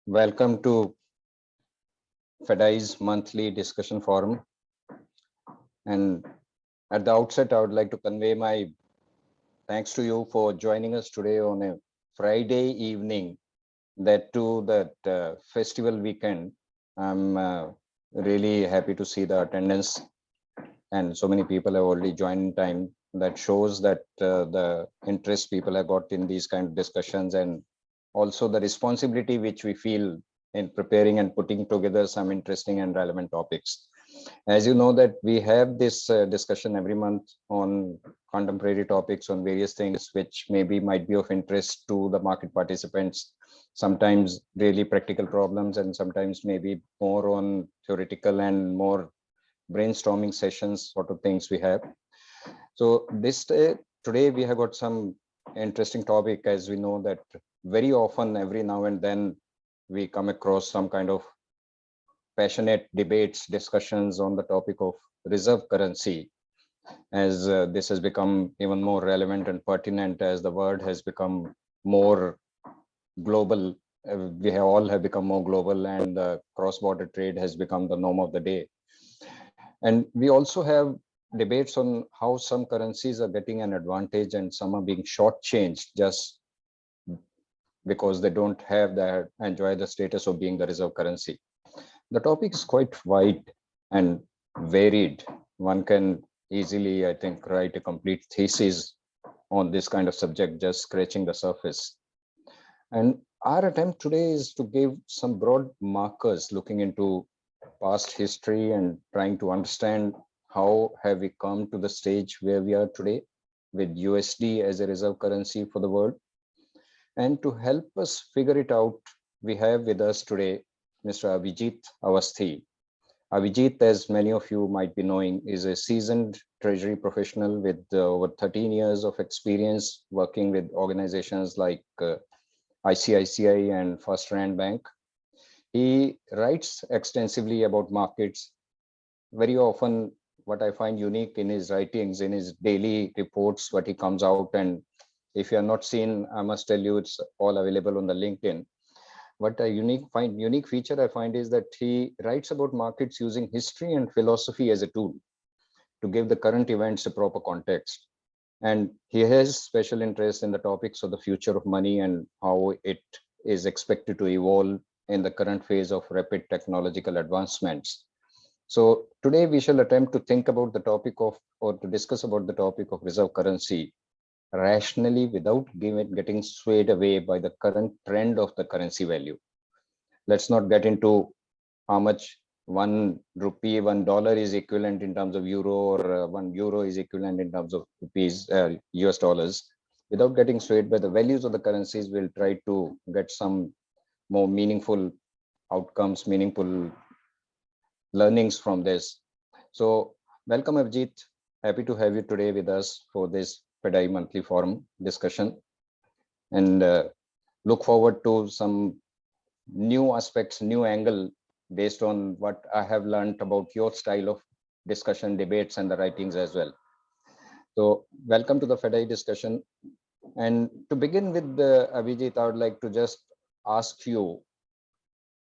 Welcome to FEDI's monthly discussion forum. And at the outset, I would like to convey my thanks to you for joining us today on a Friday evening, that too, that festival weekend. I'm really happy to see the attendance, and so many people have already joined in time. That shows that the interest people have got in these kind of discussions, and also the responsibility which we feel in preparing and putting together some interesting and relevant topics. As you know that we have this discussion every month on contemporary topics on various things which maybe might be of interest to the market participants, sometimes really practical problems, and sometimes maybe more on theoretical and more brainstorming sessions sort of things we have. So today we have got some interesting topic. As we know that very often, every now and then, we come across some kind of passionate debates, discussions on the topic of reserve currency, as this has become even more relevant and pertinent as the world has become more global. We have all have become more global, and cross-border trade has become the norm of the day. And we also have debates on how some currencies are getting an advantage and some are being shortchanged just because they don't have that enjoy the status of being the reserve currency. The topic is quite wide and varied. One can easily, I think, write a complete thesis on this kind of subject, just scratching the surface. And our attempt today is to give some broad markers looking into past history and trying to understand how have we come to the stage where we are today with USD as a reserve currency for the world. And to help us figure it out, we have with us today Mr. Abhijit Awasthi. Abhijit, as many of you might be knowing, is a seasoned treasury professional with over 13 years of experience working with organizations like ICICI and First Rand Bank. He writes extensively about markets. Very often, what I find unique in his writings, in his daily reports, what he comes out, and if you are not seen, I must tell you, it's all available on the LinkedIn. What a unique feature I find is that he writes about markets using history and philosophy as a tool to give the current events a proper context. And he has special interest in the topics of the future of money and how it is expected to evolve in the current phase of rapid technological advancements. So today we shall attempt to think about the topic of, or to discuss about the topic of reserve currency rationally without getting swayed away by the current trend of the currency value. Let's not get into how much 1 rupee, $1 is equivalent in terms of euro, or 1 euro is equivalent in terms of rupees, US dollars. Without getting swayed by the values of the currencies, we'll try to get some more meaningful outcomes, meaningful learnings from this. So welcome, Abhijit. Happy to have you today with us for this FEDI monthly forum discussion, and look forward to some new aspects, new angle based on what I have learned about your style of discussion, debates, and the writings as well. So welcome to the FEDI discussion. And to begin with, Abhijit, I would like to just ask you,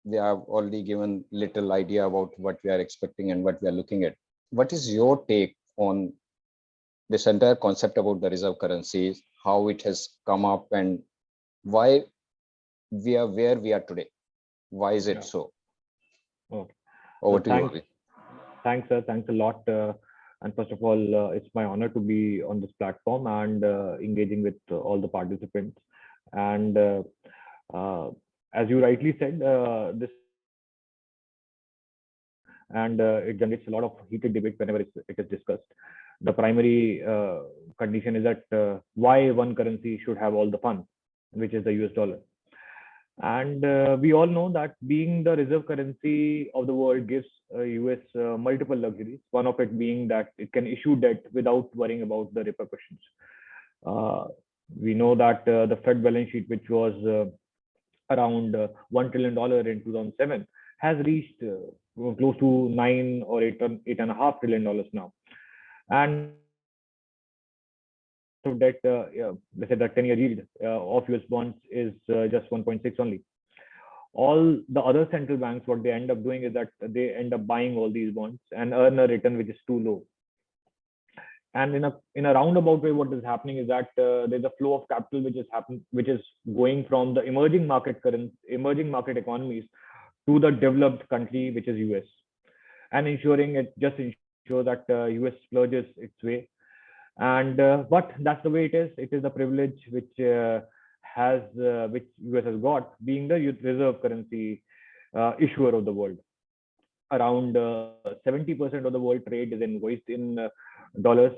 we have already given little idea about what we are expecting and what we are looking at. What is your take on this entire concept about the reserve currencies, how it has come up, and why we are where we are today? Why is it so? Okay. Over to Thanks. you. Thanks, sir. Thanks a lot. And first of all, it's my honor to be on this platform and engaging with all the participants. And as you rightly said, this and it generates a lot of heated debate whenever it is discussed. The primary condition is that why one currency should have all the fun, which is the US dollar. And we all know that being the reserve currency of the world gives US multiple luxuries, one of it being that it can issue debt without worrying about the repercussions. We know that the Fed balance sheet, which was around $1 trillion in 2007, has reached close to 8.5 trillion dollars now. And so that let's say the 10-year yield of US bonds is just 1.6 only. all the other central banks, what they end up doing is that they end up buying all these bonds and earn a return which is too low. And in a roundabout way, what is happening is that there's a flow of capital which is going from the emerging market economies to the developed country, which is US, and ensuring it just ensure that US splurges its way. And but that's the way it is. It is a privilege which US has got, being the reserve currency issuer of the world. Around 70% of the world trade is invoiced in dollars.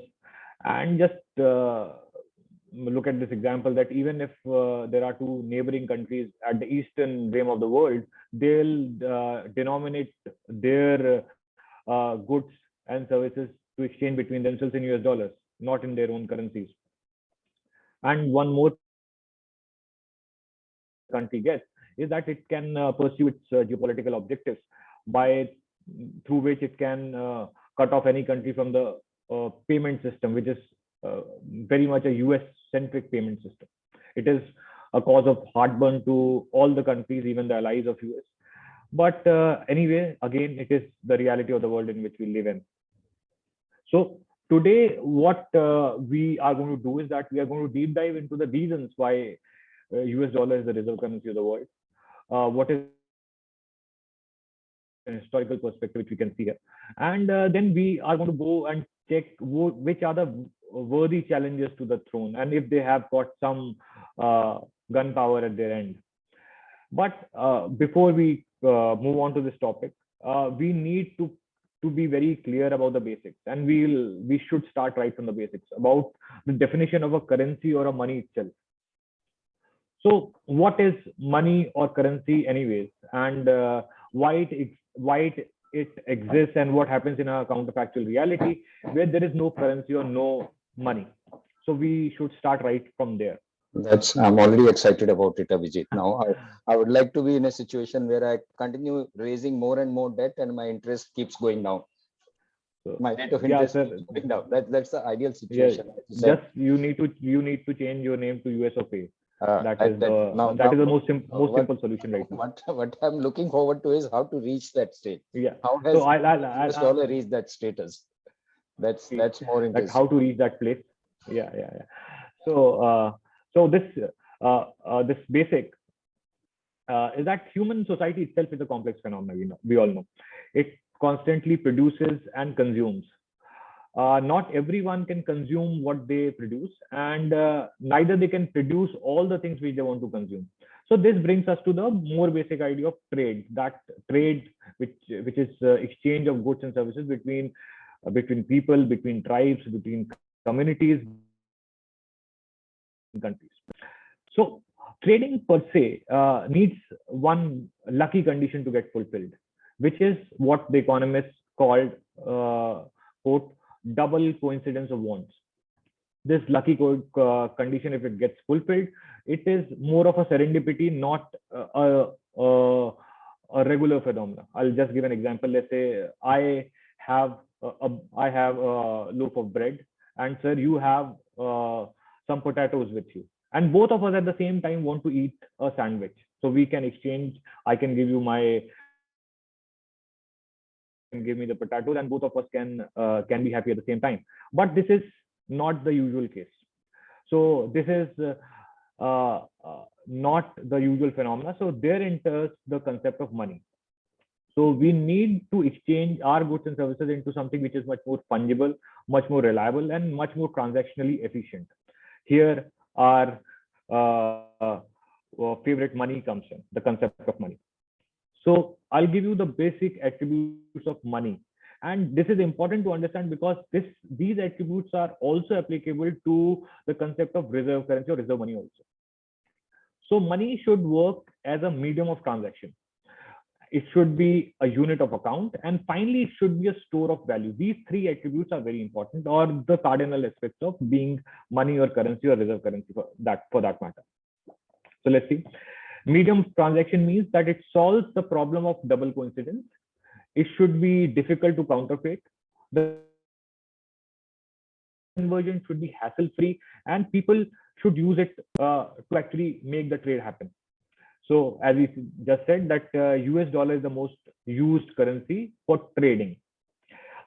And just look at this example that even if there are two neighboring countries at the eastern rim of the world, they'll denominate their goods and services to exchange between themselves in US dollars, not in their own currencies. And one more country gets is that it can pursue its geopolitical objectives by through which it can cut off any country from the payment system, which is very much a US centric payment system. It is a cause of heartburn to all the countries, even the allies of US. But anyway, again, it is the reality of the world in which we live in. So today, what we are going to do is that we are going to deep dive into the reasons why US dollar is the reserve currency of the world. What is an historical perspective, which we can see here. And then we are going to go and check which are the worthy challenges to the throne, and if they have got some gunpowder at their end. But before we move on to this topic, we need to be very clear about the basics, and we should start right from the basics about the definition of a currency or a money itself. So what is money or currency anyways, and why it exists, and what happens in a counterfactual reality where there is no currency or no money? So we should start right from there. I'm already excited about it, Abhijit. Now, I would like to be in a situation where I continue raising more and more debt and my interest keeps going down. So, My rate of yeah, interest sir. keeps going down. That's the ideal Yeah, situation. just you need to change your name to USOPay. That is the most simple solution right now. What I'm looking forward to is how to reach that state. Yeah. How has So US dollar reached that status? That's more interesting. Like how to reach that place. Yeah. So this basic is that human society itself is a complex phenomenon. We all know it constantly produces and consumes. Not everyone can consume what they produce, and neither they can produce all the things which they want to consume. So this brings us to the more basic idea of trade. That trade, which is exchange of goods and services between people, between tribes, between communities, countries. So trading per se needs one lucky condition to get fulfilled, which is what the economists called quote double coincidence of wants. This lucky condition, if it gets fulfilled, it is more of a serendipity, not a regular phenomena. I'll just give an example. Let's say I have a loaf of bread, and sir, you have some potatoes with you, and both of us at the same time want to eat a sandwich. So we can exchange. I can give you give me the potatoes, and both of us can be happy at the same time. But this is not the usual case. So this is not the usual phenomena. So there enters the concept of money. So we need to exchange our goods and services into something which is much more fungible, much more reliable, and much more transactionally efficient. Here our favorite money comes in, the concept of money. So I'll give you the basic attributes of money. And this is important to understand because these attributes are also applicable to the concept of reserve currency or reserve money also. So money should work as a medium of transaction. It should be a unit of account, and finally it should be a store of value. These three attributes are very important, or the cardinal aspects of being money or currency or reserve currency for that matter. So let's see. Medium transaction means that it solves the problem of double coincidence. It should be difficult to counterfeit. The conversion should be hassle-free, and people should use it to actually make the trade happen. So as we just said that US dollar is the most used currency for trading.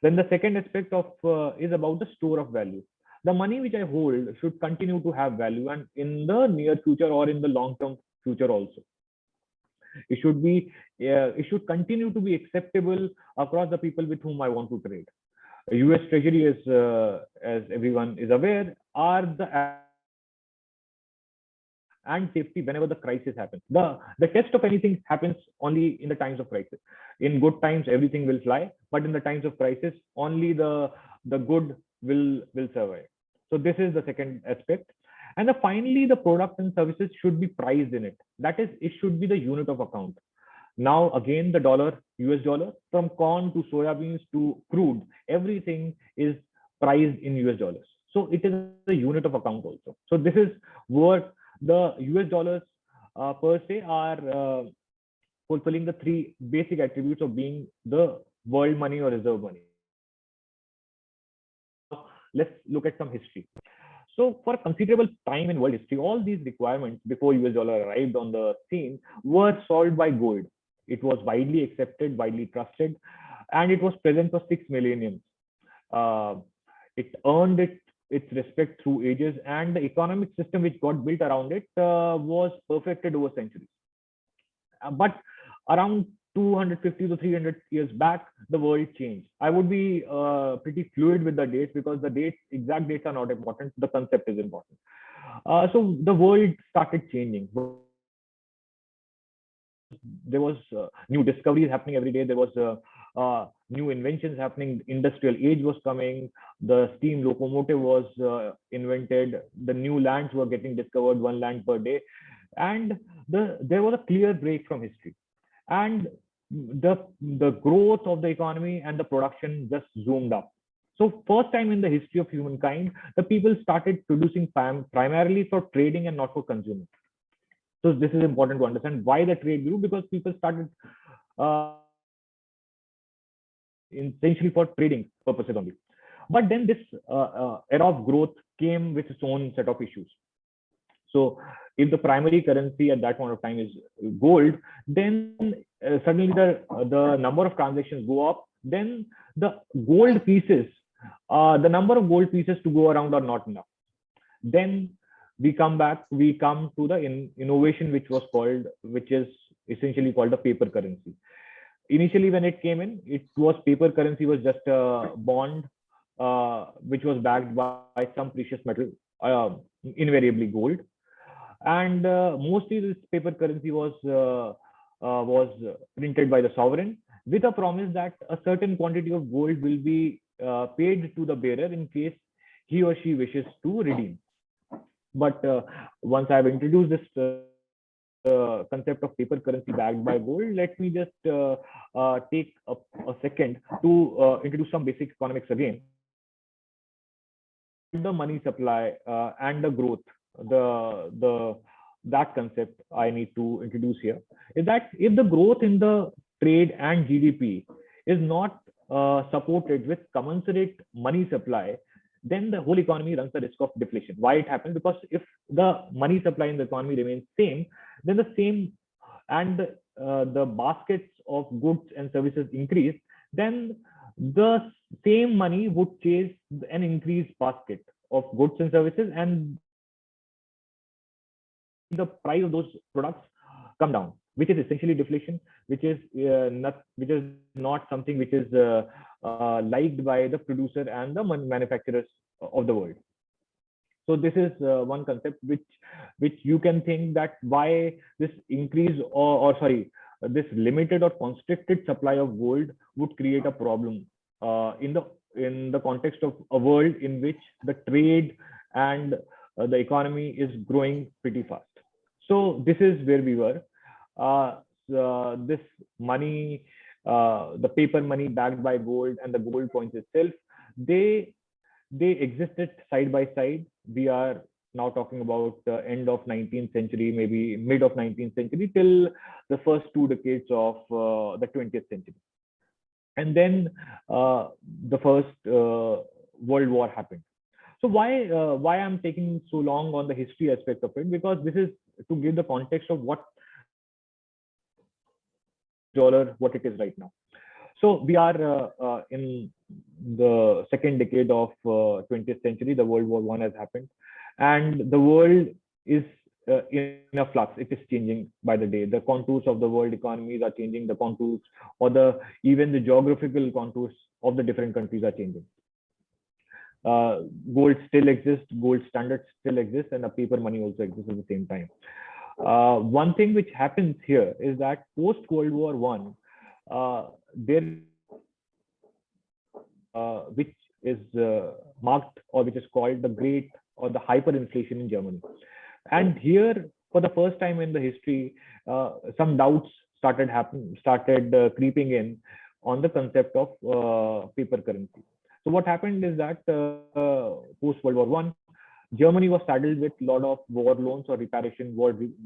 Then the second aspect of is about the store of value. The money which I hold should continue to have value, and in the near future or in the long term future also. It should be it should continue to be acceptable across the people with whom I want to trade. US Treasury, as everyone is aware, are the and safety whenever the crisis happens. The test of anything happens only in the times of crisis. In good times, everything will fly, but in the times of crisis, only the good will survive. So this is the second aspect. And finally, the product and services should be priced in it. That is, it should be the unit of account. Now, again, the dollar, US dollar, from corn to soybeans to crude, everything is priced in US dollars. So it is a unit of account also. So this is what the US dollars per se are fulfilling the three basic attributes of being the world money or reserve money. Let's look at some history. So for a considerable time in world history, all these requirements before US dollar arrived on the scene were solved by gold. It was widely accepted, widely trusted, and it was present for 6 millenniums. It earned its respect through ages, and the economic system which got built around it was perfected over centuries. But around 250 to 300 years back, the world changed. I would be pretty fluid with the dates because the exact dates are not important. The concept is important. So the world started changing. There was new discoveries happening every day. There was new inventions happening. Industrial age was coming. The steam locomotive was invented. The new lands were getting discovered, one land per day, and there was a clear break from history. And the growth of the economy and the production just zoomed up. So first time in the history of humankind, the people started producing primarily for trading and not for consuming. So this is important to understand why the trade grew, because people started essentially for trading purposes only. But then this era of growth came with its own set of issues. So if the primary currency at that point of time is gold, then suddenly the number of transactions go up. Then the gold pieces, the number of gold pieces to go around are not enough. Then we come to the innovation which is essentially called the paper currency. Initially, when it came in, paper currency was just a bond which was backed by some precious metal, invariably gold. And mostly this paper currency was printed by the sovereign with a promise that a certain quantity of gold will be paid to the bearer in case he or she wishes to redeem. But once I've introduced this concept of paper currency backed by gold, let me just take a second to introduce some basic economics again. The money supply and the growth, that concept I need to introduce here is that if the growth in the trade and GDP is not supported with commensurate money supply, then the whole economy runs the risk of deflation. Why it happens? Because if the money supply in the economy remains same, then the same and the baskets of goods and services increase, then the same money would chase an increased basket of goods and services, and the price of those products come down, which is essentially deflation, which is not something which is liked by the producer and the manufacturers of the world. So this is one concept which you can think that why this increase or sorry, this limited or constricted supply of gold would create a problem in the context of a world in which the trade and the economy is growing pretty fast. So this is where we were. This money, the paper money backed by gold and the gold coins itself, they existed side by side. We are now talking about the end of 19th century, maybe mid of 19th century, till the first 2 decades of the 20th century. And then the first World War happened. So why I'm taking so long on the history aspect of it? Because this is to give the context of what dollar what it is right now. So we are in the second decade of 20th century. The World War I has happened, and the world is in a flux. It is changing by the day. The contours of the world economies are changing. The contours, or even the geographical contours of the different countries are changing. Gold still exists, gold standards still exist, and the paper money also exists at the same time. One thing which happens here is that post World War One, there which is marked, or which is called the great or the hyperinflation in Germany. And here, for the first time in the history, some doubts started creeping in on the concept of paper currency. So what happened is that post World War One, Germany was saddled with a lot of war loans or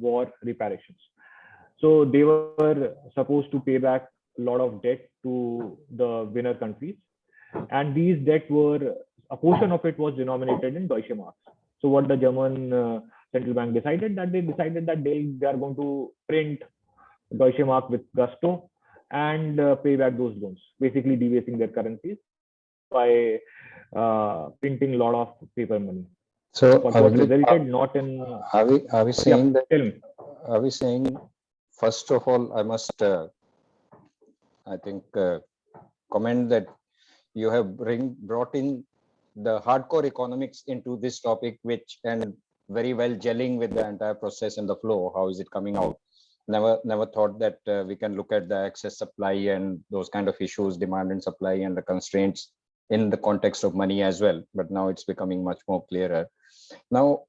war reparations. So they were supposed to pay back a lot of debt to the winner countries, and these debt were, a portion of it was denominated in Deutsche Marks. So what the German central bank decided, that they are going to print Deutsche Mark with gusto and pay back those loans, basically debasing their currencies by printing a lot of paper money. So But what resulted not in are we saying that? Tell me. Are we saying, first of all, I must I think comment that you have brought in the hardcore economics into this topic, which and very well gelling with the entire process and the flow. How is it coming out? Never thought that we can look at the excess supply and those kind of issues, demand and supply, and the constraints in the context of money as well. But now it's becoming much more clearer. Now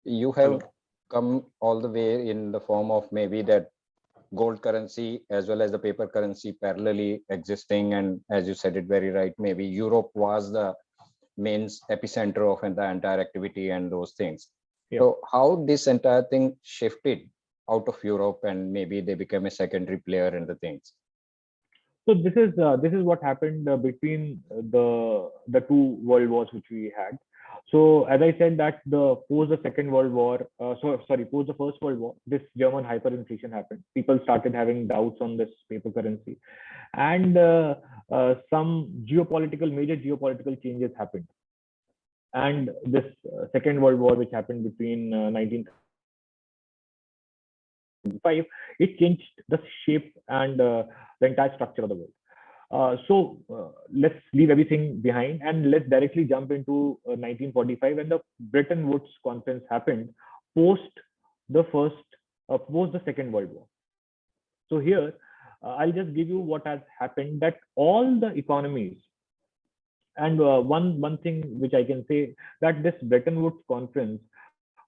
you have come all the way in the form of maybe that gold currency as well as the paper currency parallelly existing, and as you said it very right, maybe Europe was the main epicenter of the entire activity and those things. Yeah. So how this entire thing shifted out of Europe and maybe they became a secondary player in the things? So this is what happened between the two world wars which we had. So as I said that post the Second World War, post the First World War, this German hyperinflation happened. People started having doubts on this paper currency, and some major geopolitical changes happened. And this Second World War, which happened between 1945, it changed the shape and the entire structure of the world. So let's leave everything behind and let's directly jump into 1945, when the Bretton Woods Conference happened post the Second World War. So here, I'll just give you what has happened, that all the economies, and one thing which I can say, that this Bretton Woods Conference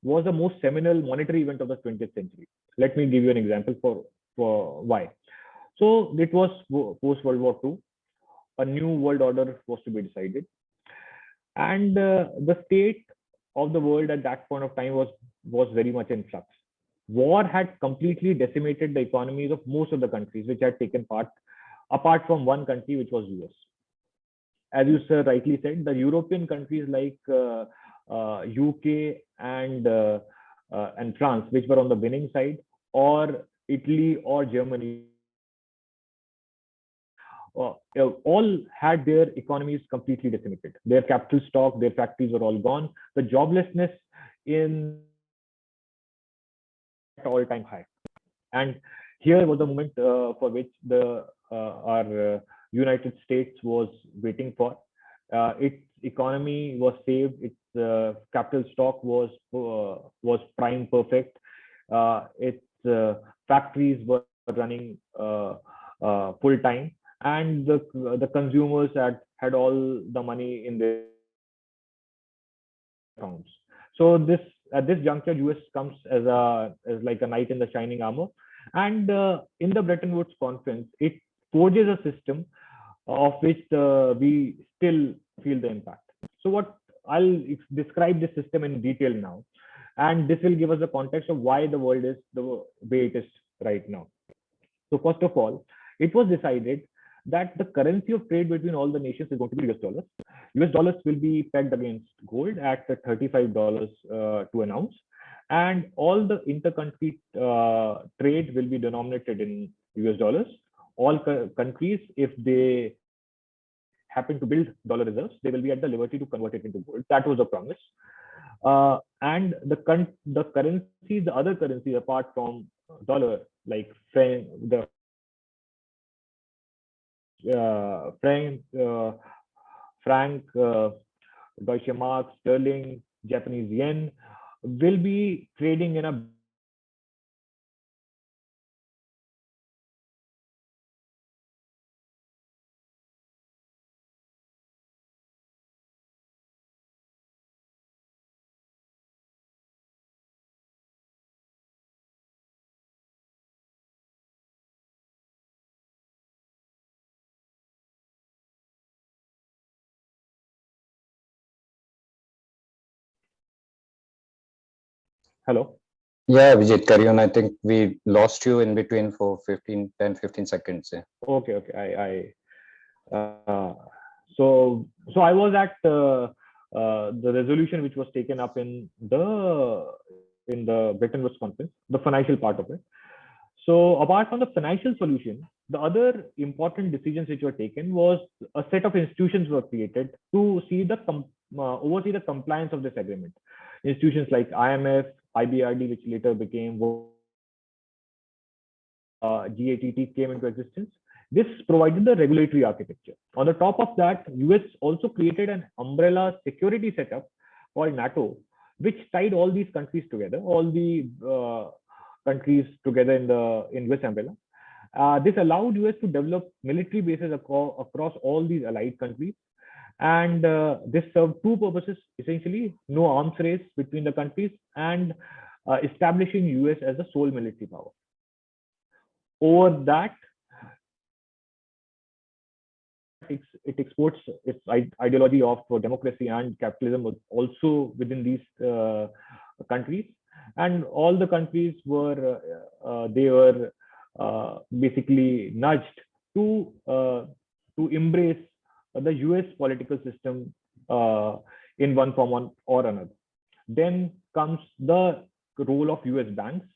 was the most seminal monetary event of the 20th century. Let me give you an example for why. So it was post World War II. A new world order was to be decided, and the state of the world at that point of time was very much in flux. War had completely decimated the economies of most of the countries which had taken part, apart from one country, which was US. As you sir rightly said, the European countries like UK and France, which were on the winning side, or Italy or Germany, all had their economies completely decimated. Their capital stock, their factories were all gone. The joblessness in all-time high. And here was the moment for which our United States was waiting for. Its economy was saved. Its capital stock was prime perfect. Its factories were running full time, and the consumers had all the money in their accounts. So at this juncture, US comes as like a knight in the shining armor, and in the Bretton Woods Conference, it forges a system of which we still feel the impact. So what I'll describe this system in detail now, and this will give us the context of why the world is the way it is right now. So first of all, it was decided that the currency of trade between all the nations is going to be US dollars. US dollars will be pegged against gold at $35 to an ounce, and all the intercountry trade will be denominated in US dollars, all countries, if they happen to build dollar reserves, they will be at the liberty to convert it into gold. That was a promise. And the other currencies apart from dollar, like franc, Deutsche Mark, sterling, Japanese yen, will be trading in a hello. Yeah, Vijay, carry on. I think we lost you in between for 10, 15 seconds. Yeah. Okay. So I was at the resolution which was taken up in the Bretton Woods conference, the financial part of it. So apart from the financial solution, the other important decisions which were taken was a set of institutions were created to see oversee the compliance of this agreement. Institutions like IMF, IBRD, which later became GATT, came into existence. This provided the regulatory architecture. On the top of that, US also created an umbrella security setup called NATO, which tied all these countries together, all the countries together in US umbrella. This allowed US to develop military bases across all these allied countries. And this served two purposes, essentially: no arms race between the countries and establishing US as the sole military power. Over that, it exports its ideology of democracy and capitalism also within these countries. And all the countries were basically nudged to embrace the US political system in one form or another. Then comes the role of US banks.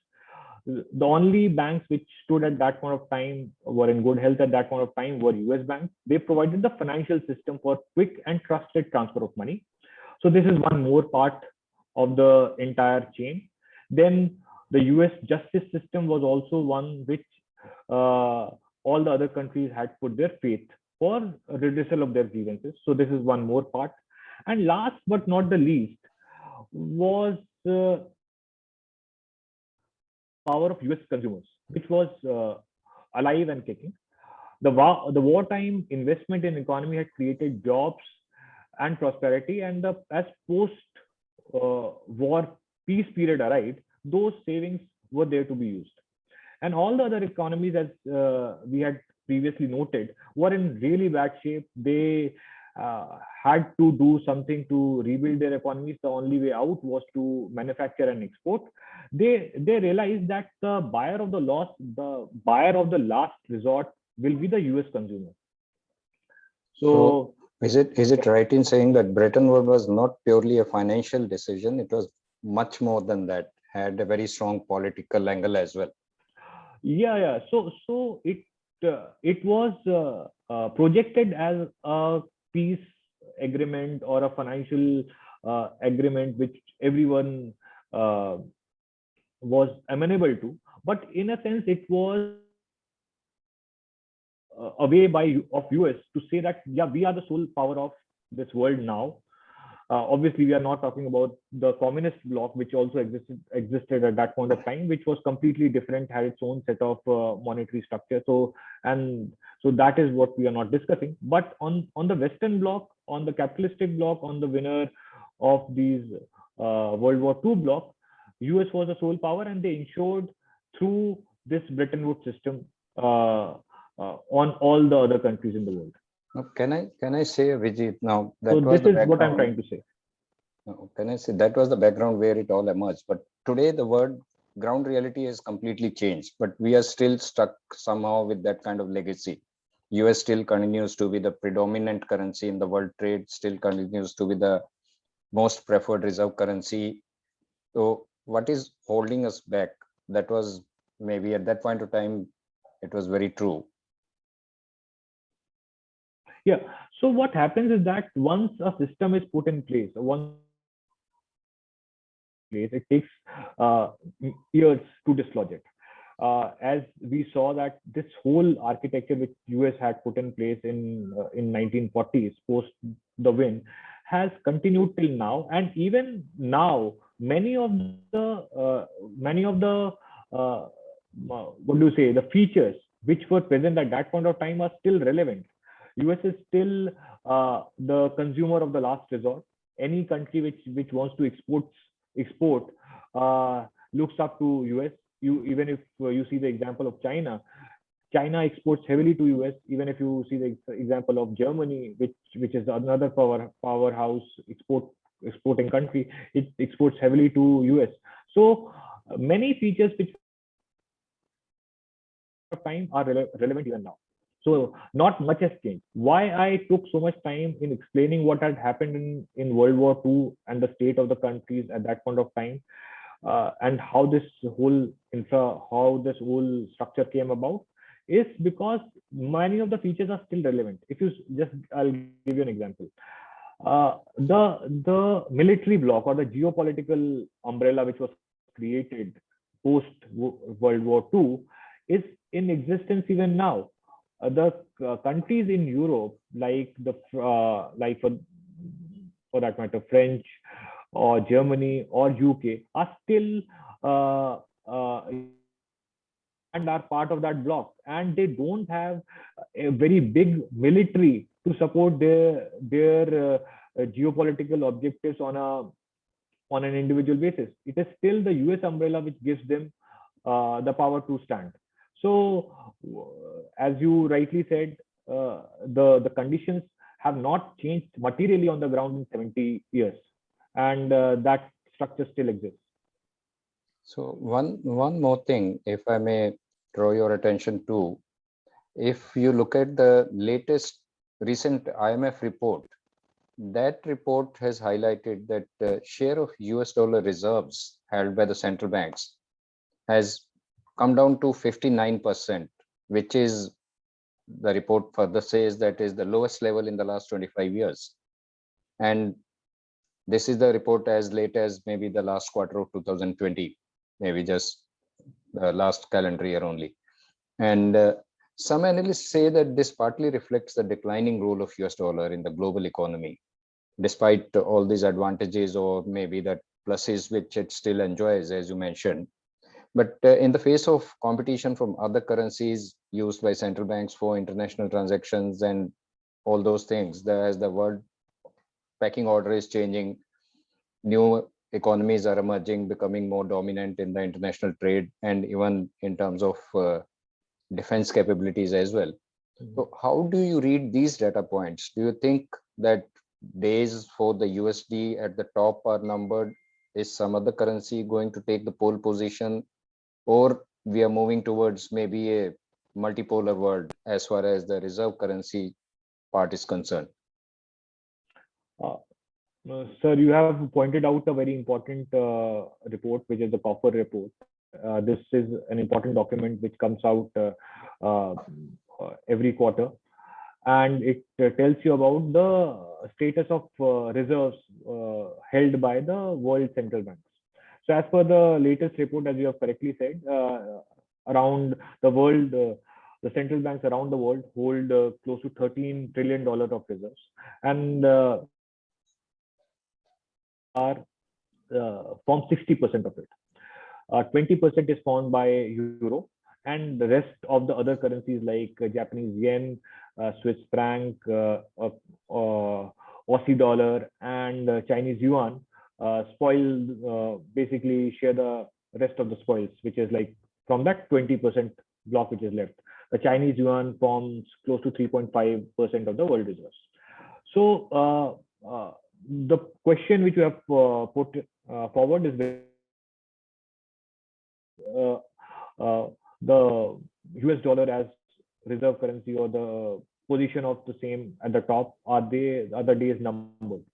The only banks which stood at that point of time, were in good health at that point of time, were US banks. They provided the financial system for quick and trusted transfer of money. So this is one more part of the entire chain. Then the US justice system was also one which all the other countries had put their faith for redressal of their grievances. So this is one more part. And last but not the least was power of US consumers, which was alive and kicking. The wartime investment in economy had created jobs and prosperity, and as post-war peace period arrived, those savings were there to be used. And all the other economies, as we had previously noted, were in really bad shape. They had to do something to rebuild their economies. The only way out was to manufacture and export. They realized that the buyer of the last resort will be the US consumer. So is it right in saying that Bretton Woods was not purely a financial decision? It was much more than that, had a very strong political angle as well. Yeah. So it was projected as a peace agreement or a financial agreement which everyone was amenable to, but in a sense it was a way of US to say that, yeah, we are the sole power of this world now. Obviously, we are not talking about the communist bloc, which also existed at that point of time, which was completely different, had its own set of monetary structure. So that is what we are not discussing. But on the Western bloc, on the capitalistic bloc, on the winner of these World War II bloc, US was the sole power, and they ensured through this Bretton Woods system on all the other countries in the world. Can I say, Vijay, now that so was this the is what I'm trying to say. Can I say that was the background where it all emerged? But today the word ground reality has completely changed, but we are still stuck somehow with that kind of legacy. US still continues to be the predominant currency in the world trade, still continues to be the most preferred reserve currency. So what is holding us back? That was maybe at that point of time, it was very true. Yeah. So what happens is that once a system is put in place, it takes uh, years to dislodge it. As we saw that this whole architecture which US had put in place in 1940s post the win has continued till now, and even now many of the uh, what do you say, the features which were present at that point of time are still relevant. US is still the consumer of the last resort. Any country which wants to export looks up to US. You, even if you see the example of China exports heavily to US. Even if you see the example of Germany, which is another powerhouse exporting country, it exports heavily to US. So many features which time are relevant even now. So not much has changed. Why I took so much time in explaining what had happened in World War II and the state of the countries at that point of time, and how this how this whole structure came about, is because many of the features are still relevant. If you just, I'll give you an example. The military bloc or the geopolitical umbrella which was created post World War II is in existence even now. The countries in Europe, like like for that matter, French or Germany or UK, are still uh, uh, and are part of that bloc, and they don't have a very big military to support their geopolitical objectives on an individual basis. It is still the US umbrella which gives them the power to stand. So, as you rightly said, the conditions have not changed materially on the ground in 70 years, and that structure still exists. So one more thing, if I may draw your attention to, if you look at the latest recent IMF report, that report has highlighted that the share of US dollar reserves held by the central banks has come down to 59%, which is, the report further says, that is the lowest level in the last 25 years. And this is the report as late as maybe the last quarter of 2020, maybe just the last calendar year only. And some analysts say that this partly reflects the declining role of US dollar in the global economy, despite all these advantages or maybe the pluses which it still enjoys, as you mentioned. But in the face of competition from other currencies used by central banks for international transactions and all those things, as the world pecking order is changing, new economies are emerging, becoming more dominant in the international trade and even in terms of defense capabilities as well. So how do you read these data points? Do you think that days for the USD at the top are numbered? Is some other currency going to take the pole position, or we are moving towards maybe a multipolar world as far as the reserve currency part is concerned? Uh, Sir, you have pointed out a very important report, which is the Copper report. This is an important document which comes out uh, every quarter, and it tells you about the status of reserves held by the world central banks. So, as per the latest report, as you have correctly said, around the world, the central banks around the world hold close to $13 trillion of reserves, and are form 60% of it. 20% is formed by euro, and the rest of the other currencies like Japanese yen, Swiss franc, Aussie dollar, and Chinese yuan basically share the rest of the spoils, which is like from that 20% block which is left. The Chinese yuan forms close to 3.5% of the world reserves. So the question which you have put forward is uh, the US dollar as reserve currency, or the position of the same at the top, are the days numbered?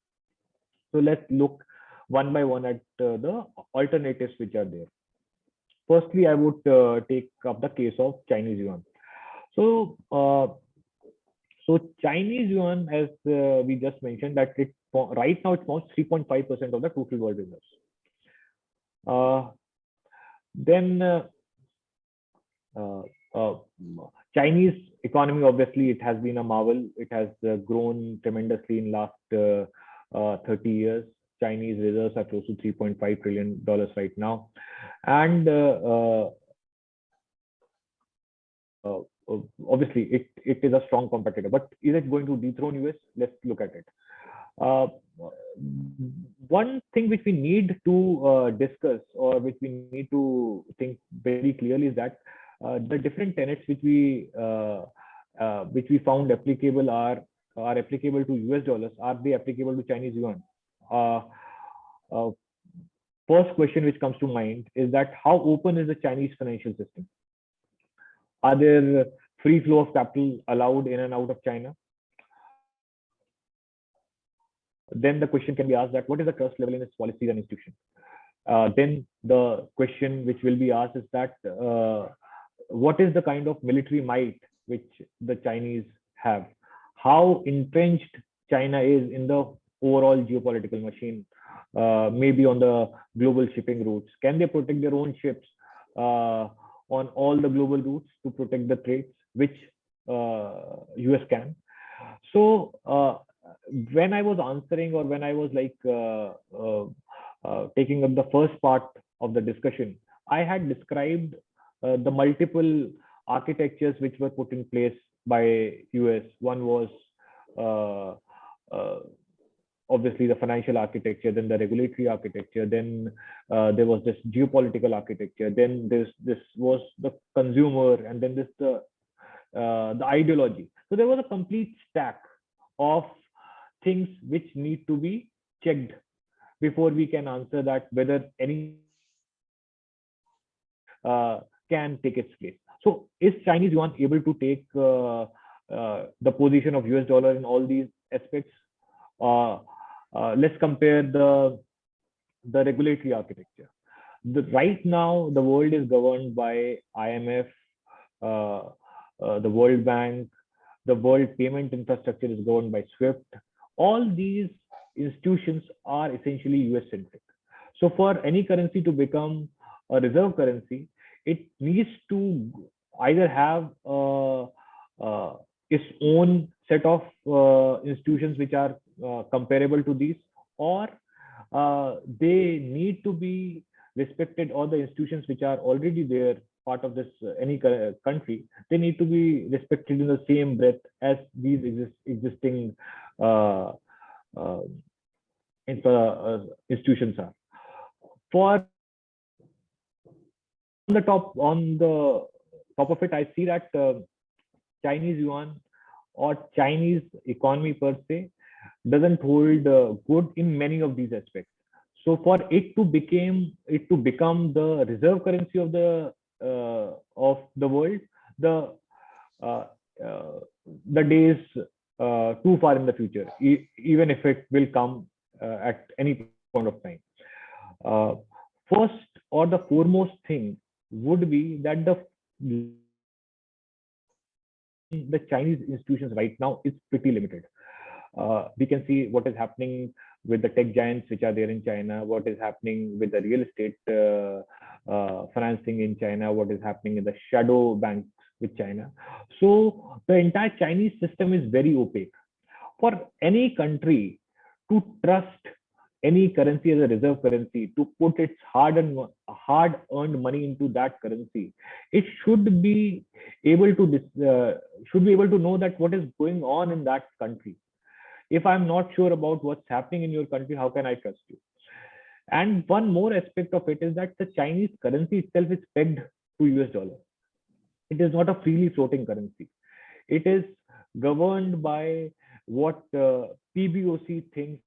So let's look one by one at the alternatives which are there. Firstly, I would take up the case of Chinese yuan. So So Chinese yuan, as we just mentioned, that right now it forms 3.5% of the total world reserves. Then Chinese economy, obviously, it has been a marvel. It has grown tremendously in last 30 years. Chinese reserves are close to $3.5 trillion right now. And obviously, it is a strong competitor. But is it going to dethrone US? Let's look at it. One thing which we need to discuss, or which we need to think very clearly, is that the different tenets which we found applicable are applicable to US dollars. Are they applicable to Chinese yuan? First question which comes to mind is that how open is the Chinese financial system? Are there free flow of capital allowed in and out of China? Then the question can be asked that what is the trust level in its policies and institutions? Then the question which will be asked is that what is the kind of military might which the Chinese have? How entrenched China is in the overall geopolitical machine, maybe on the global shipping routes? Can they protect their own ships on all the global routes to protect the trades, which US can? So when I was answering, or when I was like taking up the first part of the discussion, I had described the multiple architectures which were put in place by US. One was obviously the financial architecture, then the regulatory architecture, then there was this geopolitical architecture, then this was the consumer, and then this the ideology. So there was a complete stack of things which need to be checked before we can answer that whether any can take its place. So is Chinese yuan able to take the position of US dollar in all these aspects? Let's compare the regulatory architecture. Right now, the world is governed by IMF, the World Bank, the World Payment Infrastructure is governed by SWIFT. All these institutions are essentially US centric. So for any currency to become a reserve currency, it needs to either have its own set of institutions which are comparable to these, or they need to be respected, or the institutions which are already there, part of this any country, they need to be respected in the same breath as these existing institutions are. For on the top of it, I see that Chinese yuan or Chinese economy per se doesn't hold good in many of these aspects. So for it to become the reserve currency of the world, the days too far in the future, even if it will come at any point of time. First or the foremost thing would be that the Chinese institutions right now is pretty limited. We can see what is happening with the tech giants which are there in China, what is happening with the real estate financing in China, what is happening in the shadow banks with China. So the entire Chinese system is very opaque. For any country to trust any currency as a reserve currency, to put its hard-earned money into that currency, it should be able to know that what is going on in that country. If I'm not sure about what's happening in your country, how can I trust you? And one more aspect of it is that the Chinese currency itself is pegged to US dollar. It is not a freely floating currency. It is governed by what PBOC thinks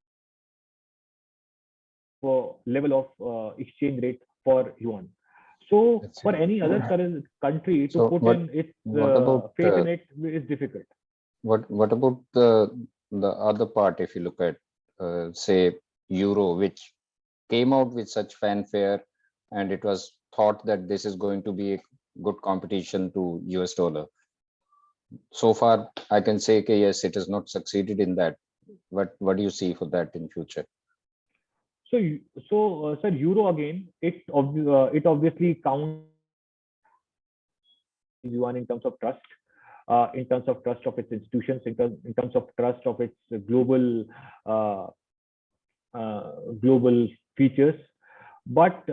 for level of exchange rate for yuan. So for any other country to put in its faith in it is difficult. What about the other part? If you look at say euro, which came out with such fanfare, and it was thought that this is going to be a good competition to US dollar. so far I can say, okay, yes, it has not succeeded in that. What do you see for that in future? So, sir, euro again, it obviously counts yuan in terms of trust of its institutions, in terms of trust of its uh, global features. But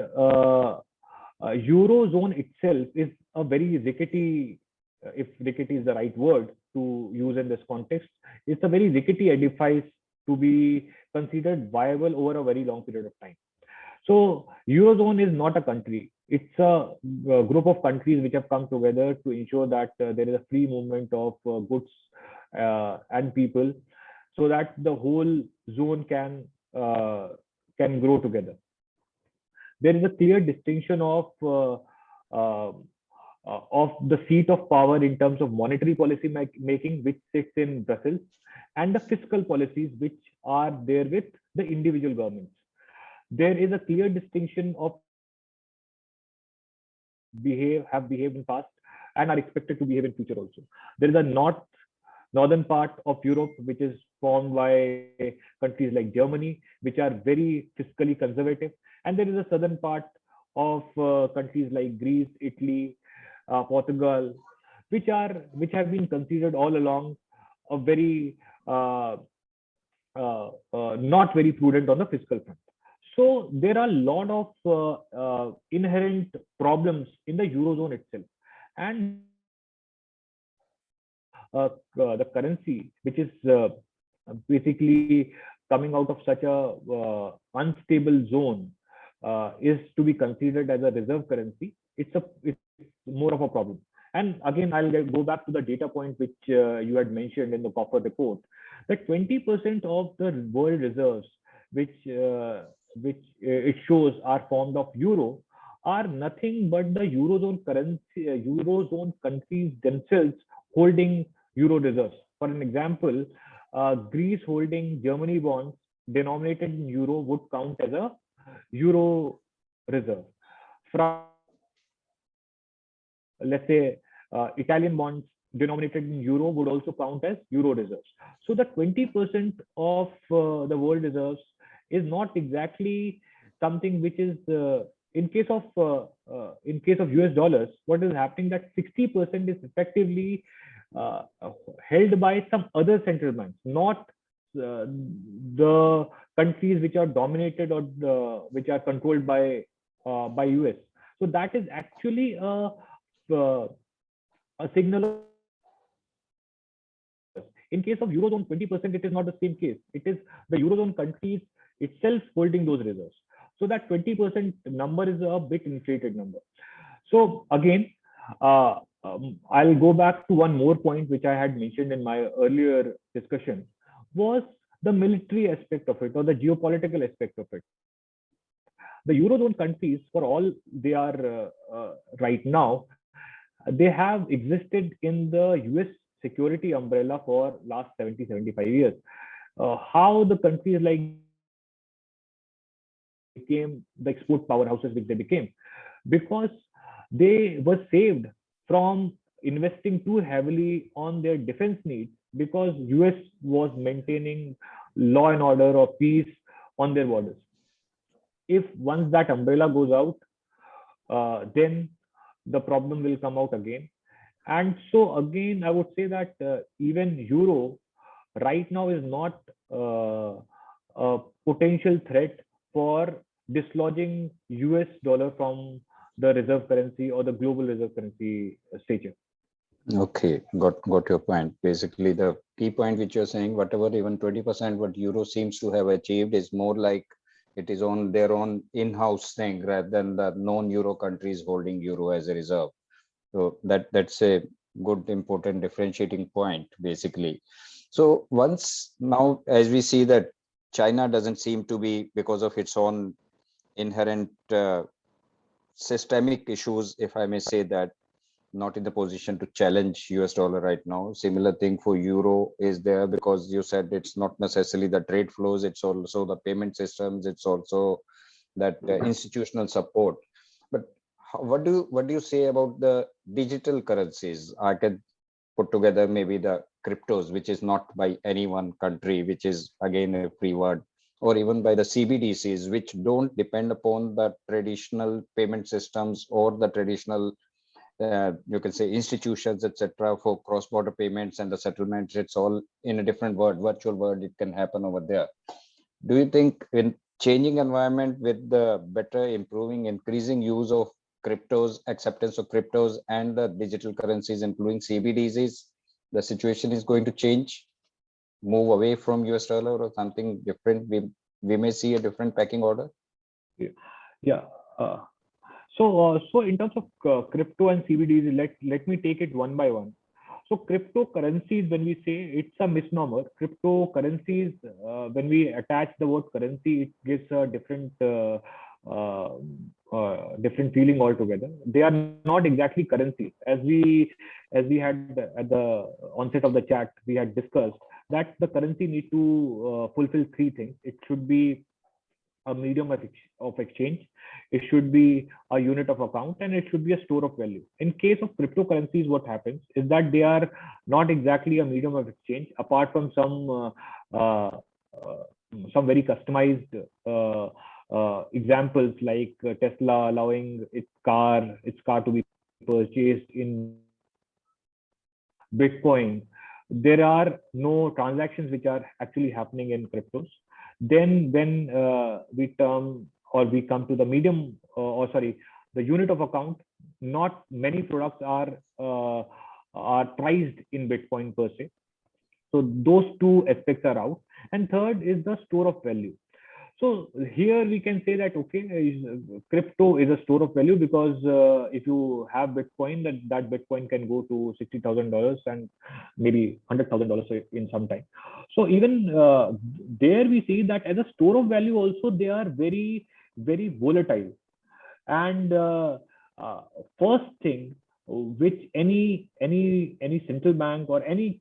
eurozone itself is a very rickety, if rickety is the right word to use in this context, it's a very rickety edifice to be considered viable over a very long period of time. So Eurozone is not a country. It's a group of countries which have come together to ensure that there is a free movement of goods and people, so that the whole zone can grow together. There is a clear distinction uh, of the seat of power in terms of monetary policy making, which sits in Brussels, and the fiscal policies which are there with the individual governments. There is a clear distinction of have behaved in past and are expected to behave in future also. There is a northern part of Europe which is formed by countries like Germany, which are very fiscally conservative, and there is a southern part of countries like Greece, Italy, Portugal, which have been considered all along a very uh, not very prudent on the fiscal front. So there are a lot of inherent problems in the eurozone itself, and the currency, which is basically coming out of such a unstable zone, is to be considered as a reserve currency. It's more of a problem. And again, go back to the data point which you had mentioned in the copper report, that 20% of the world reserves, which it shows are formed of euro, are nothing but the eurozone currency, eurozone countries themselves holding euro reserves. For an example, Greece holding Germany bonds denominated in euro would count as a euro reserve. From, let's say, Italian bonds denominated in euro would also count as euro reserves. So the 20% of the world reserves is not exactly something which is in case of US dollars, what is happening that 60% is effectively uh, held by some other central banks, not the countries which are dominated or which are controlled by US. So that is actually uh, a signal. In case of eurozone 20%, it is not the same case. It is the eurozone countries itself holding those reserves. So that 20% number is a bit inflated number. So again, I'll go back to one more point which I had mentioned in my earlier discussion, was the military aspect of it, or the geopolitical aspect of it. The eurozone countries, for all they are right now, they have existed in the US security umbrella for last 70-75 years. How the countries like became the export powerhouses which they became, because they were saved from investing too heavily on their defense needs, because US was maintaining law and order or peace on their borders. If once that umbrella goes out, then the problem will come out again. And so again, I would say that even euro right now is not a potential threat for dislodging US dollar from the reserve currency or the global reserve currency stature. Okay, got your point. Basically, the key point which you're saying, whatever even 20% what euro seems to have achieved is more like it is on their own in-house thing rather than the non-euro countries holding euro as a reserve. So that's a good important differentiating point, basically. So once now, as we see that China doesn't seem to be, because of its own inherent systemic issues, if I may say that, not in the position to challenge US dollar right now. Similar thing for euro is there, because you said it's not necessarily the trade flows, it's also the payment systems, it's also that institutional support. But what do you say about the digital currencies? put together maybe the cryptos, which is not by any one country, which is again a free word, or even by the CBDCs, which don't depend upon the traditional payment systems or the traditional, you can say, institutions, etc., for cross-border payments and the settlements. It's all in a different world, virtual world. It can happen over there. Do you think in changing environment with the better improving, increasing use of cryptos, acceptance of cryptos and the digital currencies, including CBDCs, the situation is going to change, move away from US dollar or something different? We may see a different pecking order. Yeah. So in terms of crypto and CBDs, let me take it one by one. So cryptocurrencies, when we say, it's a misnomer. Cryptocurrencies, when we attach the word currency, it gives a different different feeling altogether. They are not exactly currencies. As we had at the onset of the chat, we had discussed that the currency need to fulfill three things. It should be a medium of exchange, it should be a unit of account, and it should be a store of value. In case of cryptocurrencies, what happens is that they are not exactly a medium of exchange, apart from some very customized examples, like Tesla allowing its car to be purchased in Bitcoin. There are no transactions which are actually happening in cryptos. Then when we come to the medium, the unit of account, not many products are priced in Bitcoin per se. So those two aspects are out. And third is the store of value. So here we can say that, okay, crypto is a store of value, because if you have Bitcoin, that Bitcoin can go to $60,000 and maybe $100,000 in some time. So even there we see that as a store of value also, they are very, very volatile. And first thing which any central bank or anyone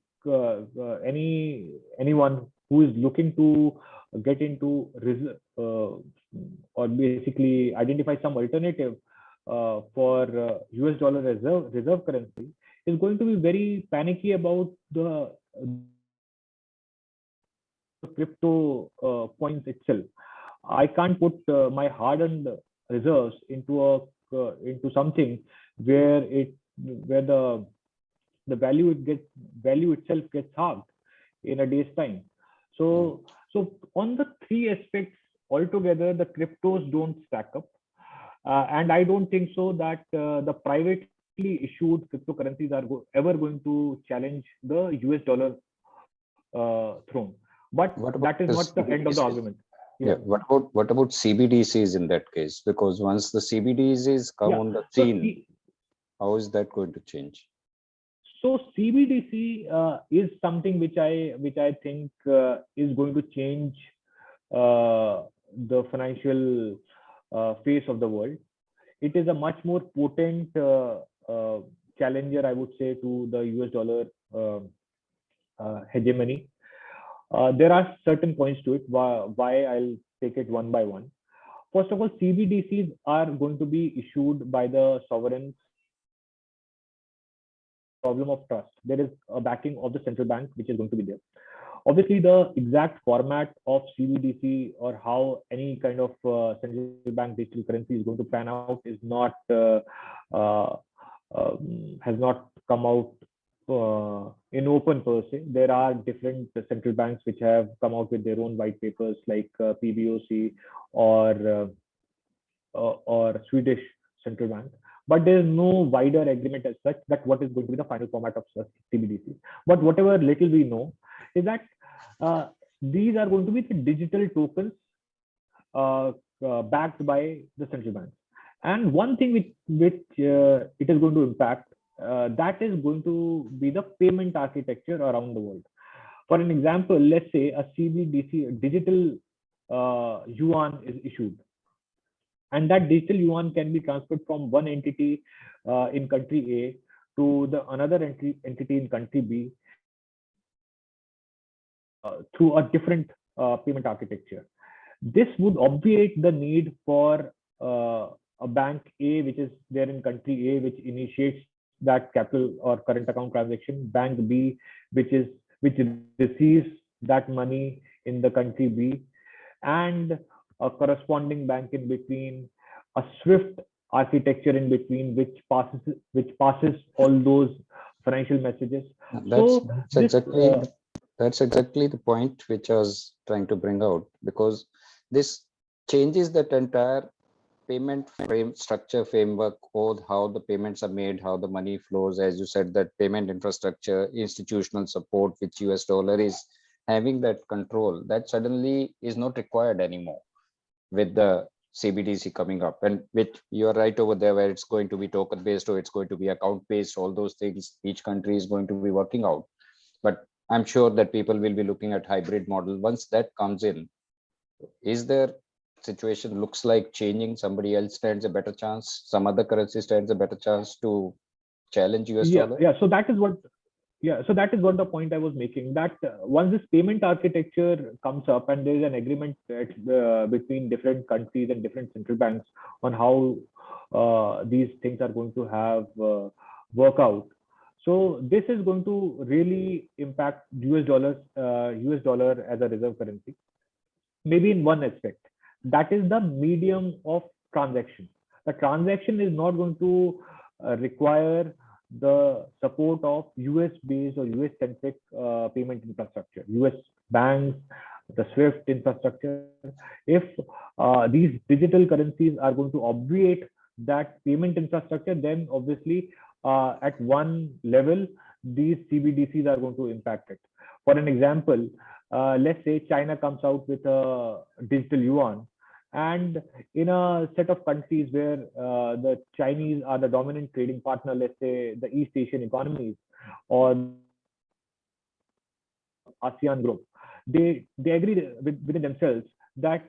who is looking to get into or basically identify some alternative for US dollar reserve currency is going to be very panicky about the crypto coins itself. I can't put my hard-earned reserves into something where the value itself gets halved in a day's time. So on the three aspects altogether, the cryptos don't stack up, and I don't think so that the privately issued cryptocurrencies are ever going to challenge the US dollar throne. But that is not the end of the argument. Yeah. What about CBDCs in that case? Because once the CBDCs come on the scene, how is that going to change? So CBDC is something which I think is going to change the financial face of the world. It is a much more potent challenger, I would say, to the US dollar hegemony. There are certain points to it. Why I'll take it one by one. First of all, CBDCs are going to be issued by the sovereigns. Problem of trust. There is a backing of the central bank which is going to be there. Obviously, the exact format of CBDC or how any kind of central bank digital currency is going to pan out is not has not come out in open per se. There are different central banks which have come out with their own white papers, like PBOC or Swedish central bank. But there is no wider agreement as such that what is going to be the final format of CBDC. But whatever little we know is that these are going to be the digital tokens backed by the central bank. And one thing which it is going to impact, that is going to be the payment architecture around the world. For an example, let's say a CBDC digital yuan is issued, and that digital yuan can be transferred from one entity in country A to the another entity in country B through a different payment architecture. This would obviate the need for a bank A, which is there in country A, which initiates that capital or current account transaction, bank B, which receives that money in the country B, and a corresponding bank in between, a SWIFT architecture in between, which passes all those financial messages. That's So that's this exactly that's exactly the point which I was trying to bring out, because this changes that entire payment frame structure framework, or how the payments are made, how the money flows. As you said, that payment infrastructure, institutional support, which US dollar is having that control, that suddenly is not required anymore with the CBDC coming up. And which you are right over there, where it's going to be token based or it's going to be account based, all those things each country is going to be working out. But I'm sure that people will be looking at hybrid model once that comes in. Is there situation looks like changing? Somebody else stands a better chance, some other currency stands a better chance to challenge US yeah dollar? yeah so that is what Yeah, so that is what the point I was making. That once this payment architecture comes up and there is an agreement between different countries and different central banks on how these things are going to have work out. So this is going to really impact US dollar as a reserve currency. Maybe in one aspect, that is the medium of transaction. The transaction is not going to require the support of US based or US centric payment infrastructure, US banks, the SWIFT infrastructure. If these digital currencies are going to obviate that payment infrastructure, then obviously at one level, these CBDCs are going to impact it. For an example, let's say China comes out with a digital yuan, and in a set of countries where the Chinese are the dominant trading partner, let's say the East Asian economies or ASEAN group, they agree within themselves that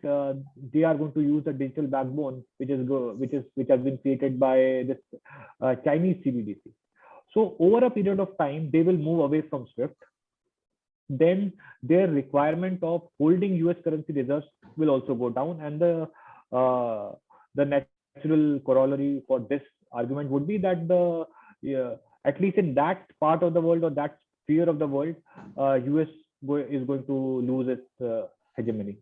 they are going to use a digital backbone which has been created by this Chinese CBDC. So over a period of time, they will move away from SWIFT. Then their requirement of holding US currency reserves will also go down, and the natural corollary for this argument would be that at least in that part of the world or that sphere of the world, US is going to lose its hegemony.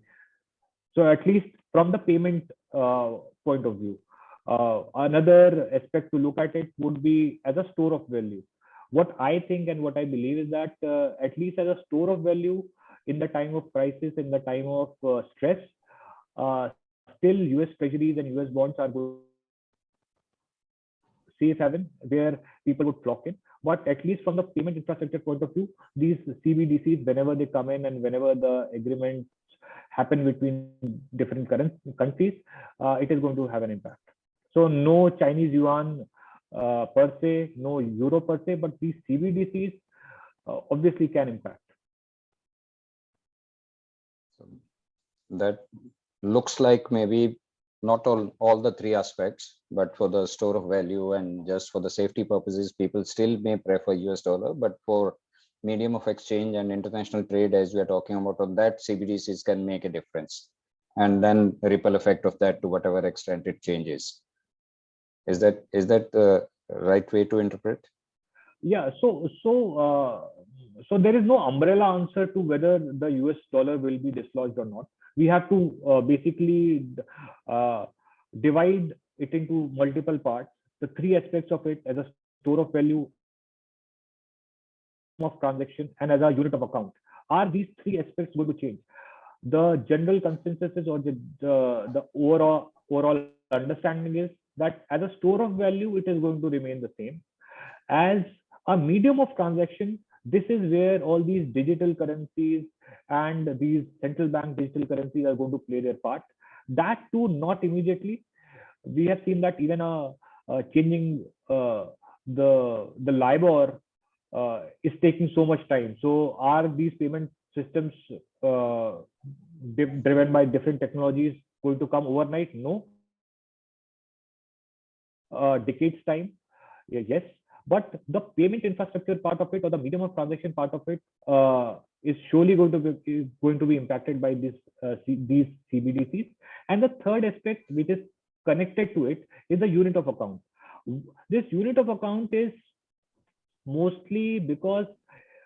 So at least from the payment point of view, another aspect to look at it would be as a store of value. What I think and what I believe is that at least as a store of value in the time of crisis, in the time of stress, still US treasuries and US bonds are going safe haven where people would flock in. But at least from the payment infrastructure point of view, these CBDCs, whenever they come in and whenever the agreements happen between different countries, it is going to have an impact. So no Chinese yuan per se, no euro per se, but these CBDCs obviously can impact. So that looks like maybe not all the three aspects, but for the store of value and just for the safety purposes, people still may prefer US dollar, but for medium of exchange and international trade, as we are talking about, on that CBDCs can make a difference, and then ripple effect of that to whatever extent it changes. Is that the right way to interpret? Yeah, so there is no umbrella answer to whether the US dollar will be dislodged or not. We have to basically divide it into multiple parts. The three aspects of it: as a store of value, of transaction, and as a unit of account. Are these three aspects going to change? The general consensus is, or the overall understanding is that as a store of value, it is going to remain the same. As a medium of transaction, this is where all these digital currencies and these central bank digital currencies are going to play their part. That too, not immediately. We have seen that even changing the LIBOR is taking so much time. So are these payment systems driven by different technologies going to come overnight? No. Decades time, yes. But the payment infrastructure part of it, or the medium of transaction part of it, is surely going to be impacted by these CBDCs. And the third aspect, which is connected to it, is the unit of account. This unit of account is mostly because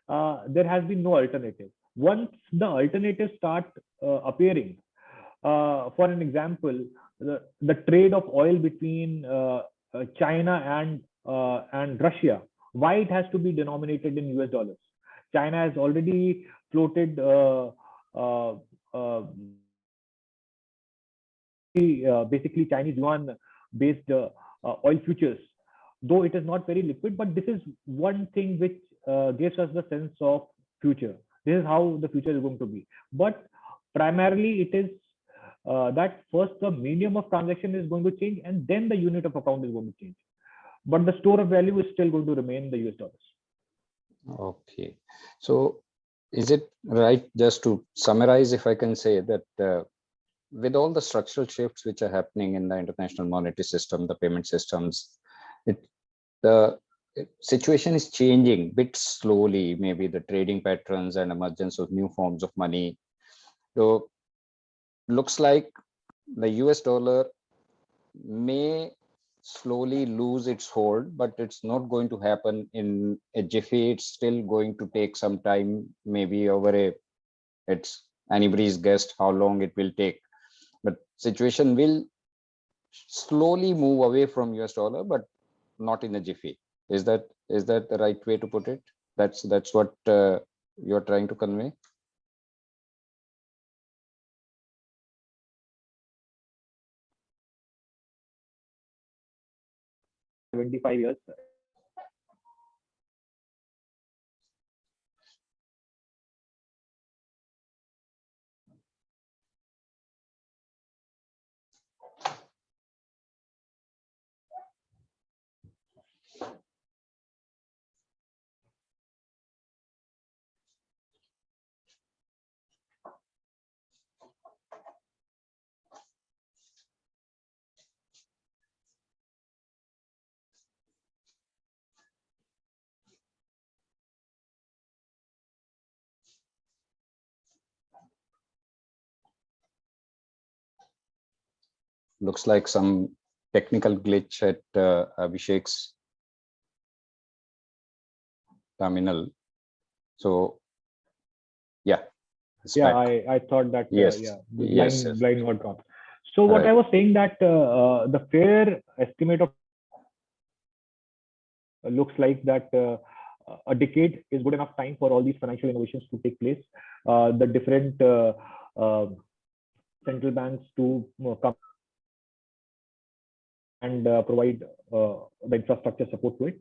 there has been no alternative. Once the alternatives start appearing, for an example, the trade of oil between China and Russia, why it has to be denominated in US dollars? China has already floated uh, uh, basically Chinese yuan based oil futures, though it is not very liquid, but this is one thing which gives us the sense of future. This is how the future is going to be. But primarily it is that first the medium of transaction is going to change and then the unit of account is going to change. But the store of value is still going to remain the US dollars. Okay. So is it right, just to summarize, if I can say that with all the structural shifts which are happening in the international monetary system, the payment systems, the situation is changing bit slowly, maybe the trading patterns and emergence of new forms of money. So looks like the US dollar may slowly lose its hold, but it's not going to happen in a jiffy. It's still going to take some time, maybe over it's anybody's guessed how long it will take. But situation will slowly move away from US dollar, but not in a jiffy. Is that the right way to put it? That's what you're trying to convey? 75 years. Looks like some technical glitch at Abhishek's terminal. So yeah. Yeah, I thought that Yes. yeah, Yes. blind got dropped. So what Right. I was saying that the fair estimate of looks like that a decade is good enough time for all these financial innovations to take place. The different uh, central banks to come and provide the infrastructure support to it.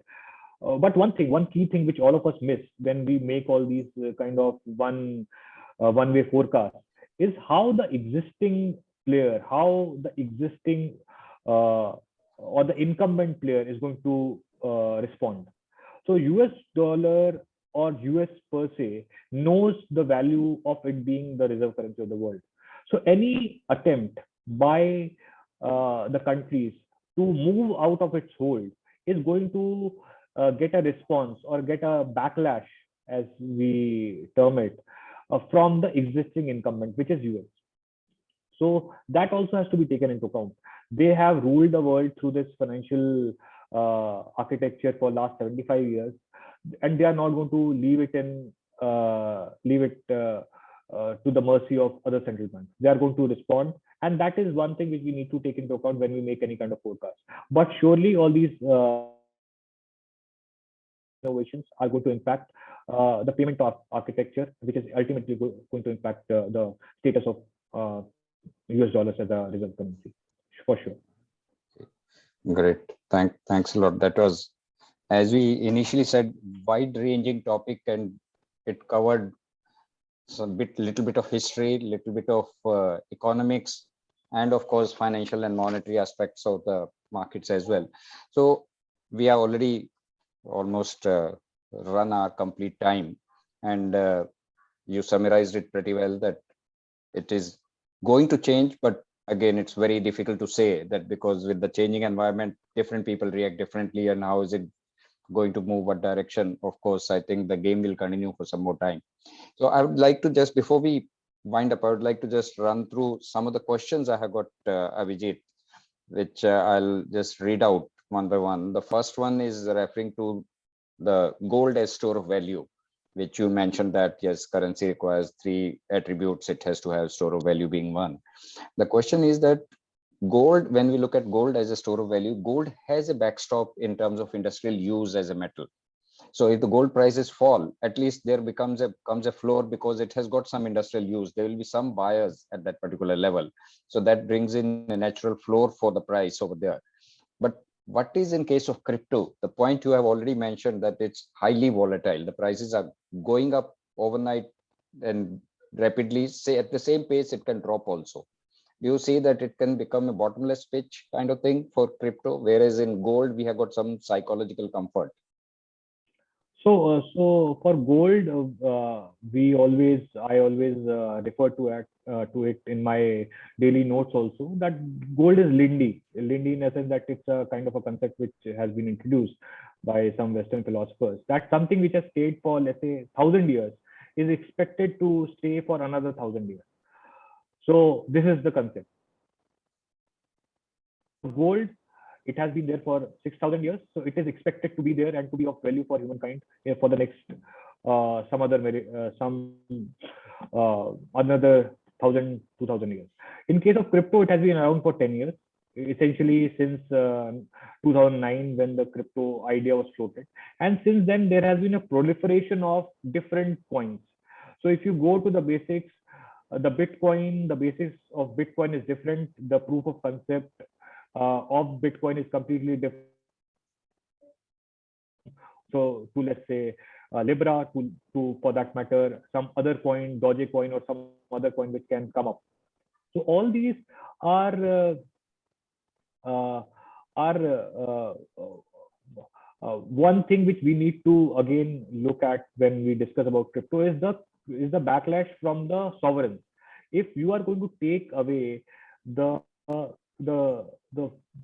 But one key thing which all of us miss when we make all these kind of one-way forecast is how the existing player, how the existing or the incumbent player is going to respond. So US dollar or US per se knows the value of it being the reserve currency of the world. So any attempt by the countries to move out of its hold is going to get a response or get a backlash, as we term it, from the existing incumbent, which is US. So that also has to be taken into account. They have ruled the world through this financial architecture for last 75 years, and they are not going to leave it to the mercy of other central banks. They are going to respond, and that is one thing which we need to take into account when we make any kind of forecast. But surely all these innovations are going to impact the payment architecture, which is ultimately going to impact the status of US dollars as a reserve currency, for sure. Great. Thanks a lot. That was, as we initially said, wide-ranging topic, and it covered little bit of history, little bit of economics, and of course financial and monetary aspects of the markets as well. So we have already almost run our complete time, and you summarized it pretty well, that it is going to change, but again it's very difficult to say that, because with the changing environment different people react differently, and how is it going to move, what direction. Of course, I think the game will continue for some more time. So I would like to just, before we wind up, I would like to just run through some of the questions I have got, Abhijit, which I'll just read out one by one. The first one is referring to the gold as store of value, which you mentioned that yes, currency requires three attributes. It has to have store of value being one. The question is that gold, when we look at gold as a store of value, gold has a backstop in terms of industrial use as a metal. So if the gold prices fall, at least there comes a floor, because it has got some industrial use. There will be some buyers at that particular level. So that brings in a natural floor for the price over there. But what is in case of crypto? The point you have already mentioned, that it's highly volatile. The prices are going up overnight and rapidly. Say at the same pace, it can drop also. Do you see that it can become a bottomless pit kind of thing for crypto? Whereas in gold, we have got some psychological comfort. So for gold, I always refer to it in my daily notes also, that gold is lindy. Lindy in a sense that it's a kind of a concept which has been introduced by some Western philosophers. That something which has stayed for, let's say, 1,000 years is expected to stay for another 1,000 years. So this is the concept. Gold, it has been there for 6,000 years, so it is expected to be there and to be of value for humankind for the next another 1,000, 2,000 years. In case of crypto, it has been around for 10 years, essentially since 2009, when the crypto idea was floated. And since then, there has been a proliferation of different coins. So if you go to the basics, the basics of Bitcoin is different. The proof of concept of Bitcoin is completely different. So to, let's say, Libra, to for that matter, some other coin, Dogecoin, or some other coin which can come up. So all these are one thing which we need to again look at when we discuss about crypto is the backlash from the sovereigns. If you are going to take away the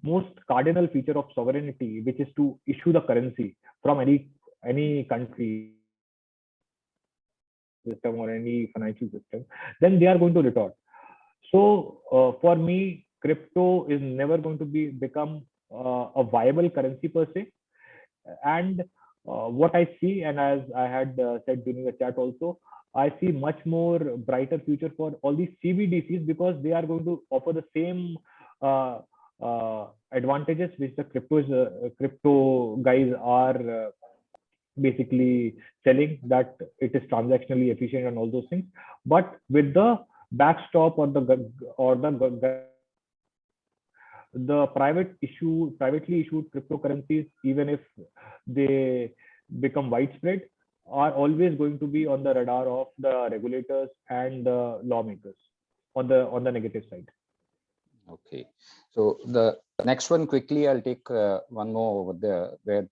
most cardinal feature of sovereignty, which is to issue the currency from any country system or any financial system, then they are going to retort. So for me, crypto is never going to become a viable currency per se. And what I see, and as I had said during the chat also, I see much more brighter future for all these CBDCs, because they are going to offer the same advantages which the crypto guys are basically selling, that it is transactionally efficient and all those things, but with the backstop or the privately issued cryptocurrencies, even if they become widespread, are always going to be on the radar of the regulators and the lawmakers on the negative side. Okay, so the next one quickly, I'll take one more over there. Where,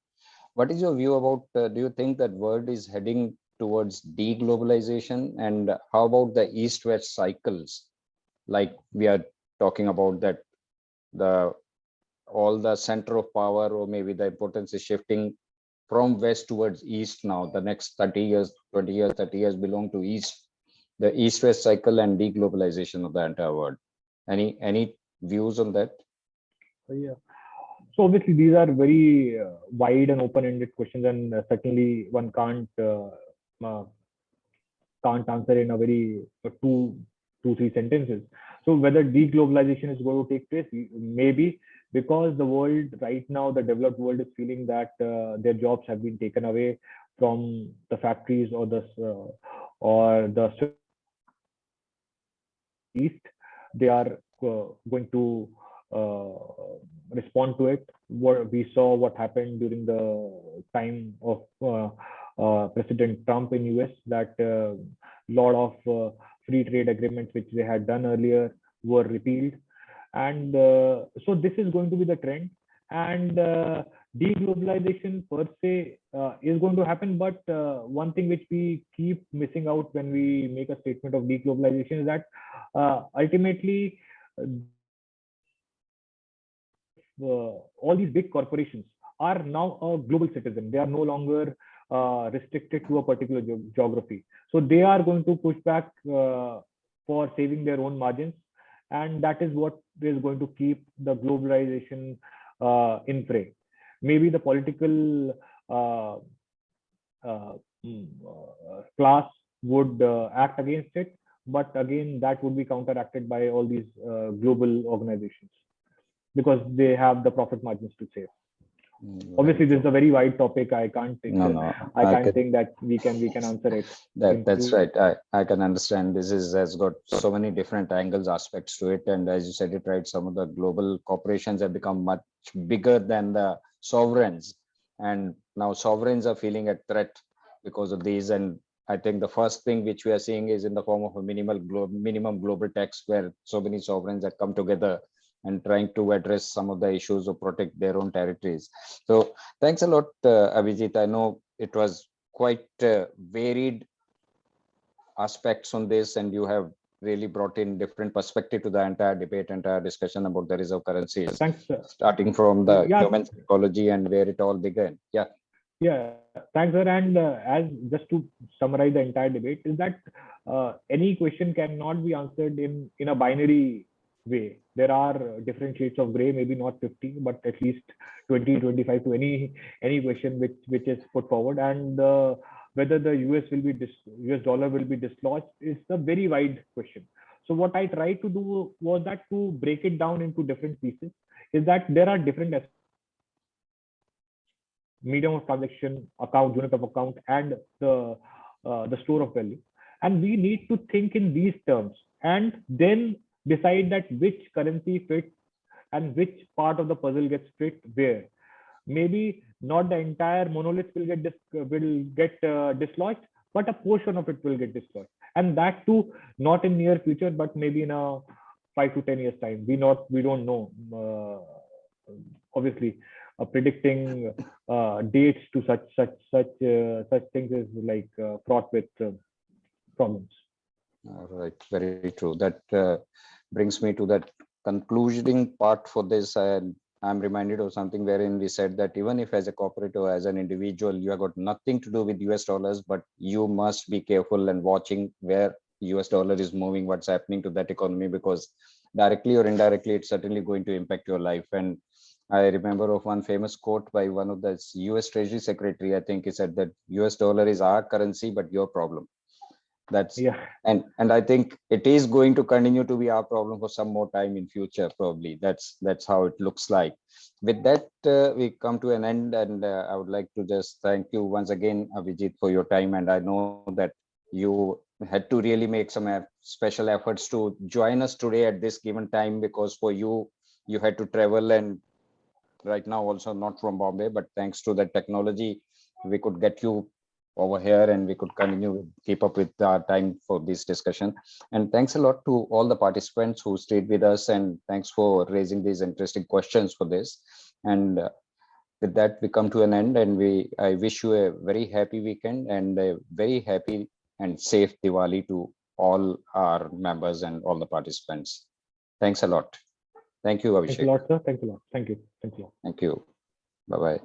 what is your view about? Do you think that world is heading towards deglobalization, and how about the east-west cycles? Like we are talking about that all the center of power, or maybe the importance, is shifting from west towards east now. The next 30 years, 20 years, 30 years belong to east. The east-west cycle and deglobalization of the entire world. Any views on that? Yeah. So obviously these are very wide and open-ended questions, and certainly one can't answer in a very two, three sentences. So whether deglobalization is going to take place, maybe, because the world right now, the developed world, is feeling that their jobs have been taken away from the factories or the east. They are going to respond to it. What we saw, what happened during the time of President Trump in US, that a lot of free trade agreements which they had done earlier were repealed. And so this is going to be the trend. And deglobalization per se is going to happen, but one thing which we keep missing out when we make a statement of deglobalization is that ultimately all these big corporations are now a global citizen. They are no longer restricted to a particular geography. So they are going to push back for saving their own margins, and that is what is going to keep the globalization in prey. Maybe the political class would act against it, but again that would be counteracted by all these global organizations because they have the profit margins to save. Obviously, this is a very wide topic. I can't I can't think that we can answer it. That's right. I can understand. This has got so many different angles, aspects to it, and as you said it right, some of the global corporations have become much bigger than the sovereigns, and now sovereigns are feeling a threat because of these. And I think the first thing which we are seeing is in the form of a minimum global tax, where so many sovereigns have come together and trying to address some of the issues or protect their own territories. So thanks a lot, Abhijit. I know it was quite varied aspects on this, and you have really brought in different perspective to the entire debate, entire discussion about the reserve currencies. Thanks, starting from the human psychology and where it all began. Yeah, thanks, sir. And as just to summarize the entire debate, is that any question cannot be answered in a binary way. There are different shades of gray, maybe not 50, but at least 20, 25 to any question which is put forward. And whether the US dollar will be dislodged is a very wide question. So what I tried to do was that to break it down into different pieces is that there are different medium of transaction, account, unit of account, and the store of value. And we need to think in these terms and then decide that which currency fits and which part of the puzzle gets fit where. Maybe not the entire monolith will get dislodged, but a portion of it will get dislodged, and that too not in near future, but maybe in a 5 to 10 years time. We don't know. Obviously, predicting dates to such things is like fraught with problems. All right, very true. That brings me to that concluding part for this. I'm reminded of something wherein we said that even if as a corporate or as an individual, you have got nothing to do with US dollars, but you must be careful and watching where US dollar is moving, what's happening to that economy, because directly or indirectly, it's certainly going to impact your life. And I remember of one famous quote by one of the US Treasury Secretary. I think he said that US dollar is our currency, but your problem. That's and I think it is going to continue to be our problem for some more time in future, probably. That's how it looks like. With that, we come to an end, and I would like to just thank you once again, Abhijit, for your time. And I know that you had to really make some special efforts to join us today at this given time, because for you had to travel, and right now also not from Bombay, but thanks to the technology, we could get you over here and we could continue keep up with our time for this discussion. And thanks a lot to all the participants who stayed with us, and thanks for raising these interesting questions for this. And with that, we come to an end, and I wish you a very happy weekend and a very happy and safe Diwali to all our members and all the participants. Thanks a lot. Thank you, Abhishek. Thanks a lot, sir. Thanks a lot. Thank you. Thank you. Bye-bye.